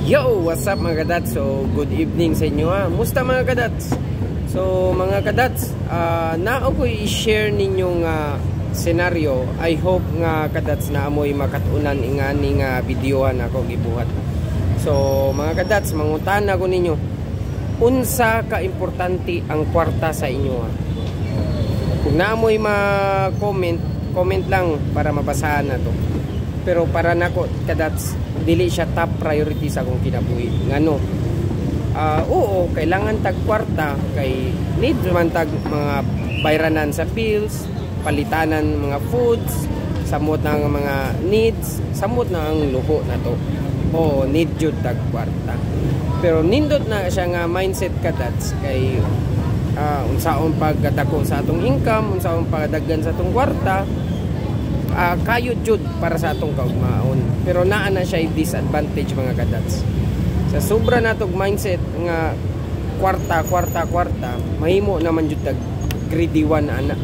Yo! What's up mga kadats? So, good evening sa inyo ha. Musta mga kadats? So, mga kadats, na ako i-share ninyong senaryo. I hope nga kadats na amoy makatunan ingani nga videohan ako gibuhat. So, mga kadats, mangutan ako ninyo. Unsa ka importante ang kwarta sa inyo ha? Kung naamoy ma-comment, comment lang para mabasahan na to. Pero para nako kadats, dili siya top priority sa akong kinabuhi. Ngano? Oo, kailangan tag kwarta kay need man tag mga bayranan sa bills, palitanan mga foods, samot na ang mga needs, samot na ang luho na to. Oo, need jud tag kwarta. Pero nindot na siya nga mindset kadats kay unsaon pagkadako sa atong income, unsaon pagdaggan sa atong kwarta, kayo jud para sa atong kaugmaon. Pero naa na siya disadvantage mga kadats. Sa sobra natog mindset nga kwarta, mahimo naman jud tag greedy one ana.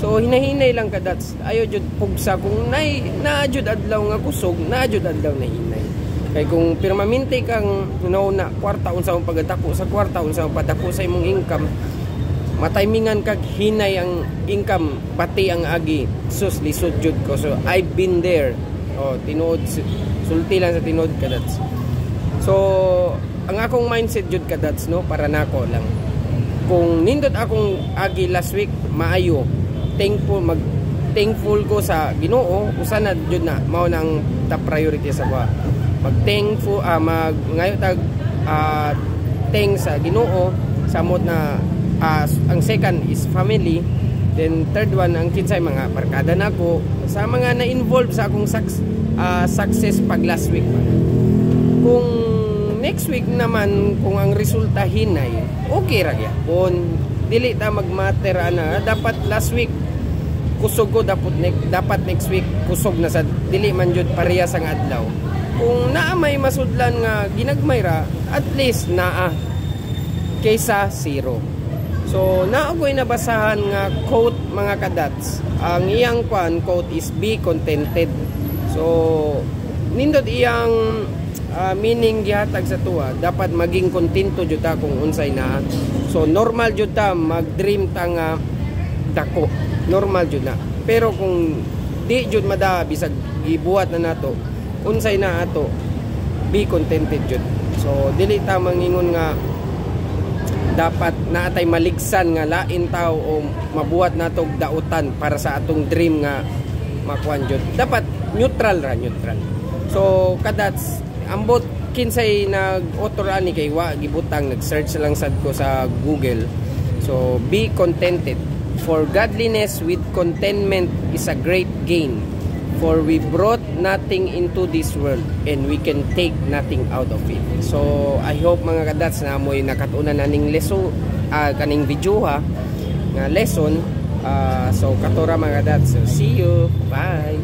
So hinahinay lang kadats. Ayo jud pugsa kung naa jud adlaw nga kusog, naa jud adlaw na hinay. Kay kung permanente kang na kwarta unsa ang pagdako sa kwarta, unsa ang padako sa imong income, matimingan kag hinay ang income pati ang agi, sus lisod jud ko. So I've been there. Tinuod sulti lang sa tinuod kadats. So ang akong mindset jud kadats no, para nako lang kung nindot akong agi last week maayo, thankful ko sa Ginoo, usa na jud na mao nang top priority sa ko. Mag-thankful ngayo tag thanks sa Ginoo, samot na ang second is family, then third one ang kinsay mga barkada nako sa mga na-involve sa akong success pag last week. Kung next week naman kung ang resulta hinay, okay ra gyapon, dili ta magmatter ana dapat last week kusog ko, dapat next week kusog na sa dili man jud parehas ang adlaw. Kung naa may masudlan nga ginagmay ra, at least naa kaysa zero. So, naakoy nabasahan nga quote mga kadats. Ang iyang quote is be contented. So, nindot iyang meaning gihatag sa tuwa, dapat maging kontento jud ta kung unsay na. So, normal jud ta mag-dream ta nga dako. Normal jud na. Pero kung di jud mada bisag gibuhat na nato, unsay na ato, be contented jud. So, dili ta mangingon nga dapat naatay maligsan nga lain tao o mabuhat natog dautan para sa atong dream nga makuan jud. Dapat neutral. So kadats ambot kinsay nag-author ani kay wa gibutang, nag-search lang sad ko sa Google. So be contented, for godliness with contentment is a great gain, for we brought nothing into this world and we can take nothing out of it. So I hope mga kadats na mo'y nakatunan na ning lesson, kaning video ha nga lesson. So katora mga kadats. So see you, bye.